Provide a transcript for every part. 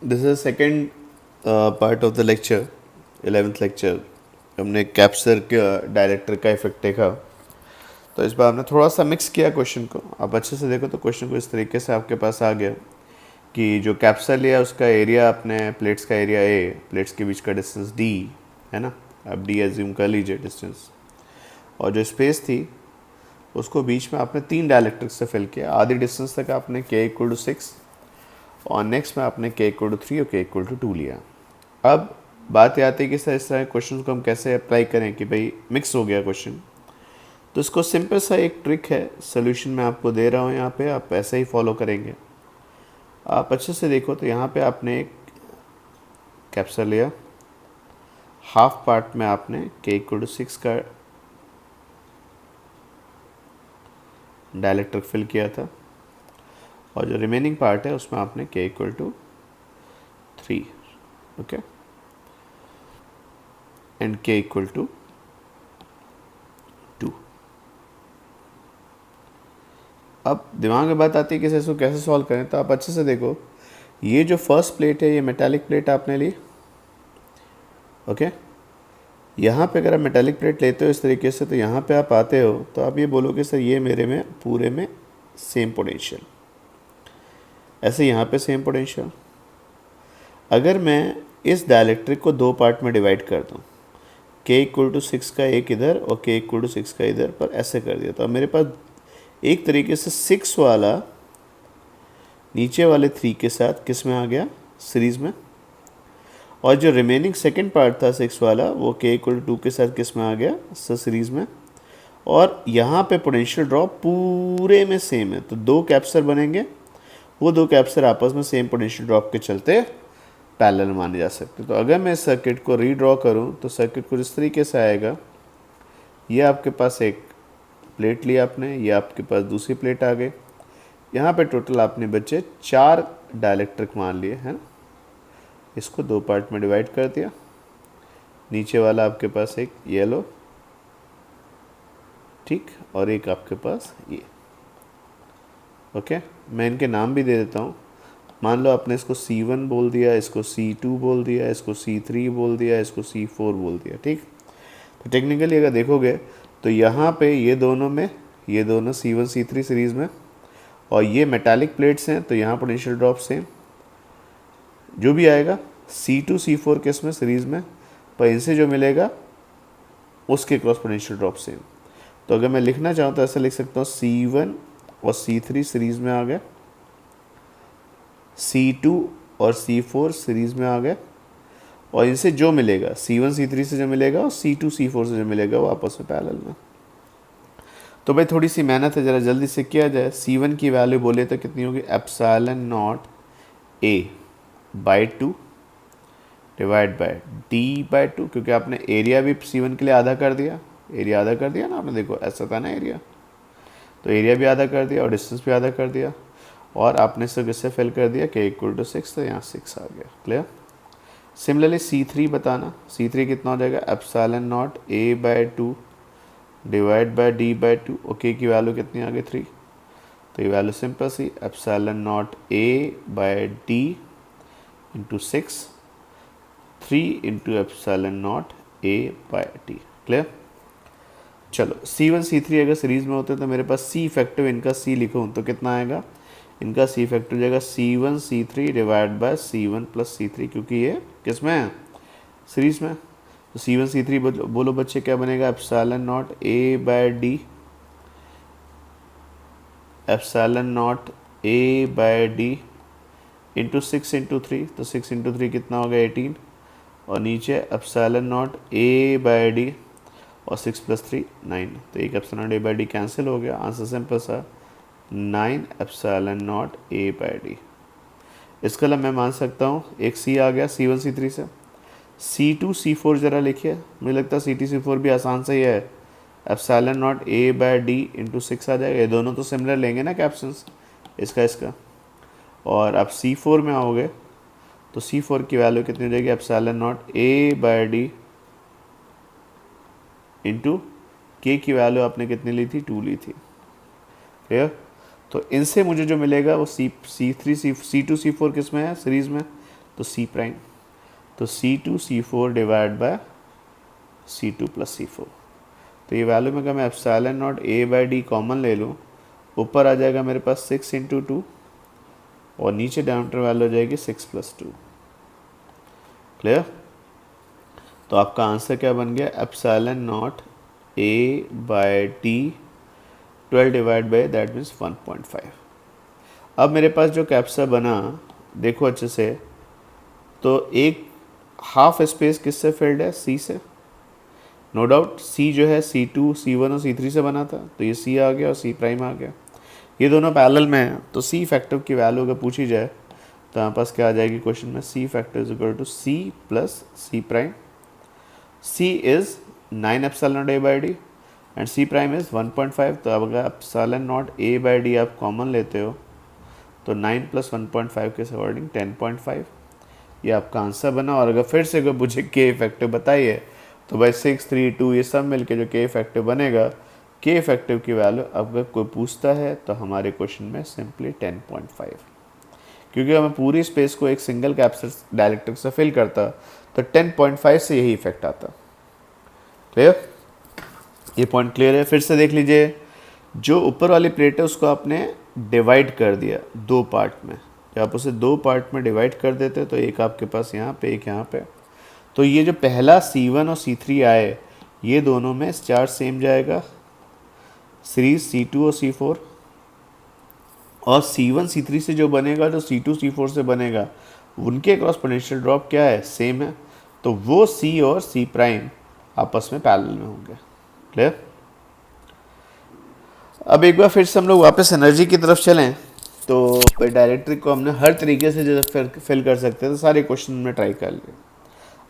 This is second part of the lecture, 11th lecture. हमने कैप्सर का director का effect देखा। तो इस बार हमने थोड़ा सा मिक्स किया क्वेश्चन को। आप अच्छे से देखो तो क्वेश्चन को इस तरीके से आपके पास आ गया कि जो कैप्सर लिया उसका एरिया, अपने प्लेट्स का एरिया ए, प्लेट्स के बीच का डिस्टेंस डी है ना। अब डी एज्यूम कर लीजिए डिस्टेंस, और जो स्पेस थी उसको बीच में आपने 3 डायलेक्ट्रिक्स से फिल किया। आधी डिस्टेंस तक आपने k इक्वल टू 6 और नेक्स्ट में आपने k इक्वल टू 3 और k इक्वल टू 2 लिया। अब बात ये आती है कि सर इस तरह क्वेश्चन को हम कैसे अप्लाई करें कि भाई मिक्स हो गया क्वेश्चन। तो इसको सिंपल सा एक ट्रिक है, सोल्यूशन मैं आपको दे रहा हूँ यहाँ पे, आप ऐसे ही फॉलो करेंगे। आप अच्छे से देखो तो यहाँ पे आपने एक कैप्सर लिया, हाफ पार्ट में आपने k इक्वल टू 6 का डायलेक्ट्रिक फिल किया था, और जो रिमेनिंग पार्ट है उसमें आपने k equal to 3, okay, and k equal to 2। अब दिमाग में बात आती है कि इसको कैसे सॉल्व करें। तो आप अच्छे से देखो, ये जो फर्स्ट प्लेट है ये मेटालिक प्लेट आपने ली, ओके। यहाँ पे अगर आप मेटालिक प्लेट लेते हो इस तरीके से, तो यहाँ पे आप आते हो तो आप ये बोलोगे सर ये मेरे में पूरे में सेम पोटेंशियल, ऐसे यहाँ पे सेम पोटेंशियल। अगर मैं इस डायलेक्ट्रिक को 2 पार्ट में डिवाइड कर दूँ, k इक्वल टू 6 का एक इधर और k इक्वल टू 6 का इधर, पर ऐसे कर दिया, तो अब मेरे पास एक तरीके से 6 वाला नीचे वाले 3 के साथ किस में आ गया, सीरीज में, और जो रिमेनिंग सेकंड पार्ट था 6 वाला वो k इक्वल टू 2 के साथ किस में आ गया, सीरीज में। और यहाँ पे पोटेंशियल ड्रॉप पूरे में सेम है, तो 2 कैप्सर बनेंगे, वो 2 कैप्सर आपस में सेम पोटेंशियल ड्रॉप के चलते पैरेलल माने जा सकते। तो अगर मैं इस सर्किट को रीड्रॉ करूं तो सर्किट कुछ इस तरीके से आएगा। ये आपके पास एक प्लेट लिया आपने, ये आपके पास दूसरी प्लेट आ गई, यहाँ पे टोटल आपने बच्चे 4 डायलेक्ट्रिक मान लिए हैं। इसको 2 पार्ट में डिवाइड कर दिया, नीचे वाला आपके पास एक येलो, ठीक, और एक आपके पास ये, ओके। मैं इनके नाम भी दे देता हूँ। मान लो आपने इसको C1 बोल दिया, इसको C2 बोल दिया, इसको C3 बोल दिया, इसको C4 बोल दिया, ठीक। तो टेक्निकली अगर देखोगे तो यहाँ पे ये दोनों में, ये दोनों C1 C3 सीरीज़ में, और ये मेटालिक प्लेट्स हैं तो यहाँ पोटेंशियल ड्रॉप सेम जो भी आएगा, C2 C4 किस में, सीरीज़ में, पर इनसे जो मिलेगा उसके क्रॉस पोटेंशियल ड्रॉप सेम। तो अगर मैं लिखना चाहूँ तो ऐसा लिख सकता हूँ C1 और C3 सीरीज़ में आ गए, C2 और C4 सीरीज़ में आ गए, और इनसे जो मिलेगा C1 C3 से जो मिलेगा और C2 C4 से जो मिलेगा वो आपस में पैरेलल में। तो भाई थोड़ी सी मेहनत है, ज़रा जल्दी से किया जाए। C1 की वैल्यू बोले तो कितनी होगी, epsilon not A by 2 divide by D by 2, क्योंकि आपने एरिया भी C1 के लिए आधा कर दिया, एरिया आधा कर दिया ना आपने, देखो ऐसा था ना एरिया, तो एरिया भी आधा कर दिया और डिस्टेंस भी आधा कर दिया, और आपने इसे किससे फिल कर दिया, k इक्वल टू 6, तो यहाँ 6 आ गया, क्लियर। सिमिलरली C3 बताना, C3 कितना हो जाएगा, epsilon not A by 2 divide by D by 2, और k की वैल्यू कितनी आ गई, 3। तो ये वैल्यू सिंपल सी, epsilon not A by D into 6, 3 into epsilon not A by D, clear. चलो C1 C3 अगर सीरीज़ में होते तो मेरे पास C इफेक्टिव इनका C लिखूँ तो कितना आएगा, इनका C इफेक्टिव जाएगा C1 C3 divide by C1 plus C3, क्योंकि ये किस में है, सीरीज़ में। तो C1 C3 बोलो बच्चे क्या बनेगा, epsilon not A by D, epsilon not A by D into 6 into 3, तो 6 इंटू 3 कितना होगा, 18, और नीचे epsilon not A by D और 6 प्लस 3 9, तो एक epsilon A by D cancel हो गया, आंसर सिंपल सा 9 epsilon not A by D। इसका मतलब मैं मान सकता हूँ एक C आ गया C1 C3 से। C2 C4 ज़रा लिखिए, मुझे लगता है C2 C4 भी आसान से ही है, epsilon not A by D into 6 आ जाएगा। ये दोनों तो सिमिलर लेंगे ना कैप्शंस, इसका। और अब C4 में आओगे तो C4 की वैल्यू कितनी हो जाएगी, epsilon not A by D into k की वैल्यू आपने कितनी ली थी, 2 ली थी, क्लियर। तो इनसे मुझे जो मिलेगा वो C3 C2 C4 किस में है, सीरीज़ में, तो सी प्राइम, तो C2 C4 divide by C2 plus C4। तो ये वैल्यू में अगर मैं epsilon not A by D common ले लूँ, ऊपर आ जाएगा मेरे पास 6 इंटू 2 और नीचे डायमीटर वैल्यू हो जाएगी 6 प्लस 2। क्लियर? तो आपका आंसर क्या बन गया? Epsilon not A by D 12 divide by that means 1.5। अब मेरे पास जो कैप्सा बना देखो अच्छे से, तो एक हाफ स्पेस किससे फिल्ड है? C से। नो डाउट C जो है C2 C1 और C3 से बना था, तो ये C आ गया और C प्राइम आ गया। ये दोनों पैरेलल में हैं, तो C फैक्टर की वैल्यू अगर पूछी जाए तो हमारे पास क्या आ जाएगी क्वेश्चन में? C factor is equal to C plus C prime. C is 9 epsilon not A by D and C prime is 1.5। तो अब अगर epsilon not A by D आप कॉमन लेते हो तो 9 प्लस 1.5 के अकॉर्डिंग 10.5, ये आपका आंसर बना। और अगर फिर से कोई पूछे के इफेक्टिव बताइए, तो भाई 6, 3, 2 ये सब मिलके जो के इफेक्टिव बनेगा, के इफेक्टिव की वैल्यू अगर कोई पूछता है तो हमारे क्वेश्चन में सिंपली 10.5, क्योंकि मैं पूरी स्पेस को एक सिंगल कैप्सूल डायलेक्ट्रिक से फिल करता तो 10.5 से यही इफेक्ट आता। क्लियर? ये पॉइंट क्लियर है? फिर से देख लीजिए, जो ऊपर वाली प्लेट है उसको आपने डिवाइड कर दिया दो पार्ट में। जब आप उसे दो पार्ट में डिवाइड कर देते तो एक आपके पास यहाँ पे, एक यहाँ पे, तो ये जो पहला C1 और C3 आए, ये दोनों में चार्ज सेम जाएगा, सीरीज C2 और C4, और C1 C3 से जो बनेगा, जो C2 C4 से बनेगा, उनके क्रॉस पोटेंशियल ड्रॉप क्या है? सेम है। तो वो C और C प्राइम आपस में पैरेलल में होंगे। क्लियर? अब एक बार फिर से हम लोग वापस एनर्जी की तरफ चलें, तो डायरेक्ट्रिक को हमने हर तरीके से जैसे फिल कर सकते हैं, तो सारे क्वेश्चन हमने ट्राई कर लिए।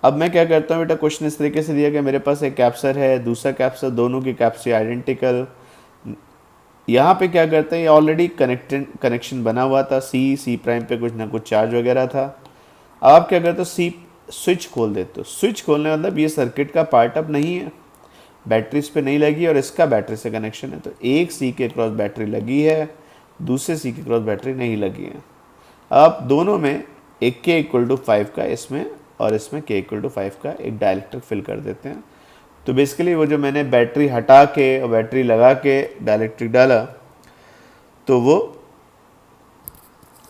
अब मैं क्या करता हूँ बेटा, क्वेश्चन इस तरीके से दिया कि मेरे पास एक कैप्सर है, दूसरा कैप्सर, दोनों की कैप्सिटी आइडेंटिकल। यहाँ पे क्या करते हैं, ये ऑलरेडी कनेक्शन बना हुआ था, सी प्राइम पे कुछ ना कुछ चार्ज वगैरह था। अब आप क्या करते हो, स्विच खोल देते हो। स्विच खोलने का मतलब ये सर्किट का पार्ट अब नहीं है, बैटरी इस पर नहीं लगी और इसका बैटरी से कनेक्शन है, तो एक C के क्रॉस बैटरी लगी है, दूसरे C के क्रॉस बैटरी नहीं लगी है। अब दोनों में एक K इक्वल टू 5 का इसमें और इसमें K इक्वल टू 5 का एक डायलेक्ट्रिक फिल कर देते हैं। तो बेसिकली वो जो मैंने बैटरी हटा के और बैटरी लगा के डायलेक्ट्रिक डाला, तो वो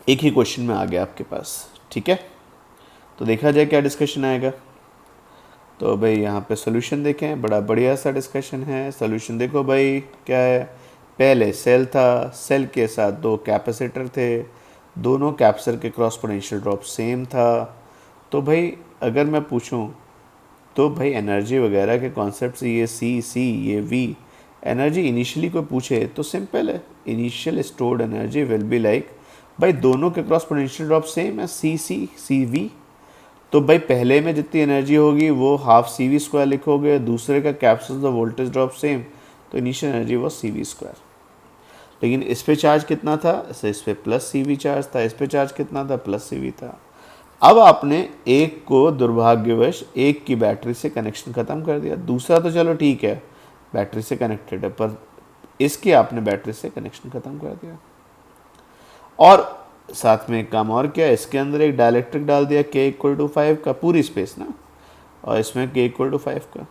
एक ही क्वेश्चन में आ गया आपके पास। ठीक है, तो देखा जाए क्या डिस्कशन आएगा। तो भाई यहाँ पे सोल्यूशन देखें, बड़ा बढ़िया सा डिस्कशन है। सोल्यूशन देखो भाई क्या है, पहले सेल था, सेल के साथ दो कैपेसिटर थे, दोनों कैपेसिटर के क्रॉस पोटेंशियल ड्रॉप सेम था। तो भाई अगर मैं पूछूं तो भाई एनर्जी वगैरह के कॉन्सेप्ट से, ये C ये V, एनर्जी इनिशियली कोई पूछे तो सिंपल है, initial stored energy will be like, भाई दोनों के क्रॉस पोटेंशियल ड्रॉप सेम है, CV। तो भाई पहले में जितनी एनर्जी होगी वो हाफ CV स्क्वायर लिखोगे, दूसरे का capsule the voltage drop same, तो इनिशियल एनर्जी वो CV स्क्वायर। लेकिन इस पे चार्ज कितना था, इस पे प्लस CV चार्ज था, इस पे चार्ज कितना था, प्लस CV था। अब आपने एक को दुर्भाग्यवश एक की बैटरी से कनेक्शन ख़त्म कर दिया, दूसरा तो चलो ठीक है बैटरी से कनेक्टेड है, पर इसकी आपने बैटरी से कनेक्शन ख़त्म कर दिया। और साथ में एक काम और किया, इसके अंदर एक डायलेक्ट्रिक डाल दिया K इक्वल टू 5 का, पूरी स्पेस ना, और इसमें K इक्वल टू 5 का।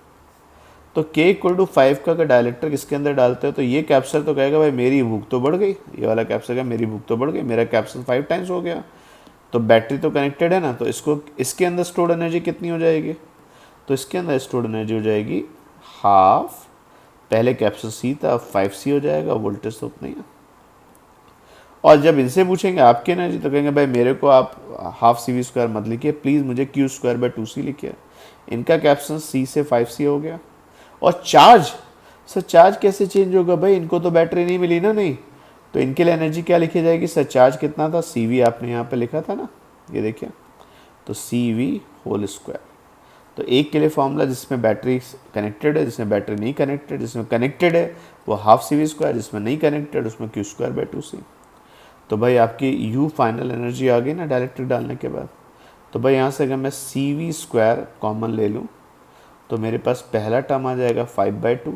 तो K इक्वल टू 5 का अगर डायलेक्ट्रिक इसके अंदर डालते हो तो ये कैप्सूल तो कहेगा भाई मेरी भूख तो बढ़ गई, ये वाला कैप्सूल का मेरी भूख तो बढ़ गई, मेरा कैप्सूल 5 टाइम्स हो गया। तो बैटरी तो कनेक्टेड है ना, तो इसको इसके अंदर स्टोर्ड एनर्जी कितनी हो जाएगी, तो इसके अंदर स्टोर्ड एनर्जी हो जाएगी हाफ, पहले कैप्सूल C था 5C हो जाएगा, वोल्टेज तो उतना ही है। और जब इनसे पूछेंगे आपकी एनर्जी तो कहेंगे भाई मेरे को आप हाफ CV स्क्वायर मत लिखिए, प्लीज़ मुझे Q स्क्वायर बाई 2C लिखिए। इनका कैप्सूल C से 5C हो गया। और चार्ज, सर चार्ज कैसे चेंज होगा भाई, इनको तो बैटरी नहीं मिली ना, नहीं, तो इनके लिए एनर्जी क्या लिखी जाएगी, सर चार्ज कितना था, CV आपने यहाँ पे लिखा था ना, ये देखिए, तो CV होल स्क्वायर। तो एक के लिए फॉर्मूला जिसमें बैटरी कनेक्टेड है, जिसमें बैटरी नहीं कनेक्टेड, जिसमें कनेक्टेड है वो हाफ CV स्क्वायर, जिसमें नहीं कनेक्टेड उसमें Q स्क्वायर बाई 2C। तो भाई आपकी U फाइनल एनर्जी आ गई ना डायरेक्ट्रिक डालने के बाद। तो भाई यहाँ से अगर मैं CV स्क्वायर कॉमन ले लूँ तो मेरे पास पहला टर्म आ जाएगा 5/2,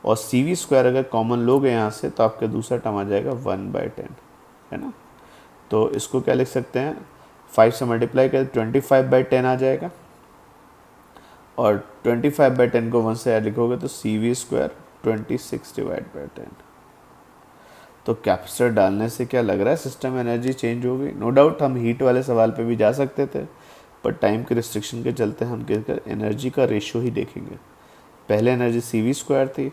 और CV स्क्वायर अगर कॉमन लोगे यहाँ से तो आपका दूसरा टर्म आ जाएगा 1/10, है ना। तो इसको क्या लिख सकते हैं, 5 से मल्टीप्लाई कर 25/10 आ जाएगा, और 25/10 को 1 से ऐड लिखोगे तो CV² 26/10। तो कैपेसिटर डालने से क्या लग रहा है सिस्टम एनर्जी चेंज हो गई? नो डाउट हम हीट वाले सवाल पे भी जा सकते थे, पर टाइम के रिस्ट्रिक्शन के चलते हम एनर्जी का रेशियो ही देखेंगे। पहले एनर्जी CV² थी,